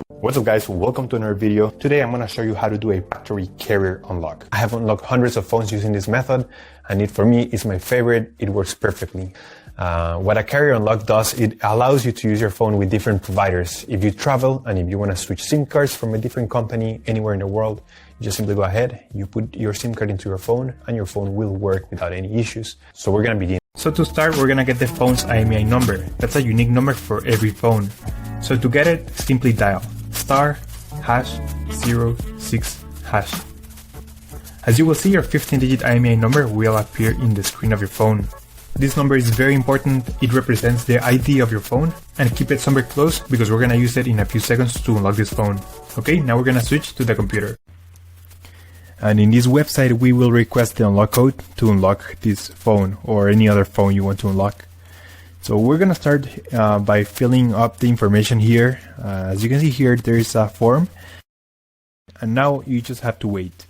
What's up guys, welcome to another video. Today I'm going to show you how to do a factory carrier unlock. I have unlocked hundreds of phones using this method and for me it's my favorite. It works perfectly. What a carrier unlock does, it allows you to use your phone with different providers. If you travel and if you want to switch SIM cards from a different company anywhere in the world, you just simply go ahead, you put your SIM card into your phone and your phone will work without any issues. So we're going to begin. So to start, we're going to get the phone's IMEI number. That's a unique number for every phone. So to get it, simply dial *#06#. As you will see, your 15-digit IMEI number will appear in the screen of your phone. This number is very important. It represents the ID of your phone, and keep it somewhere close because we're going to use it in a few seconds to unlock this phone. Okay, now we're going to switch to the computer. And in this website, we will request the unlock code to unlock this phone or any other phone you want to unlock. So we're going to start by filling up the information here. As you can see here, there is a form. And now you just have to wait.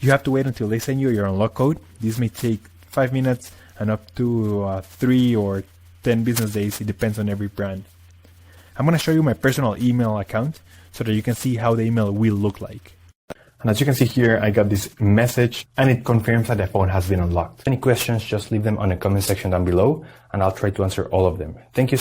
You have to wait until they send you your unlock code. This may take 5 minutes and up to 3 or 10 business days. It depends on every brand. I'm going to show you my personal email account so that you can see how the email will look like. And as you can see here, I got this message and it confirms that the phone has been unlocked. Any questions, just leave them on the comment section down below and I'll try to answer all of them. Thank you.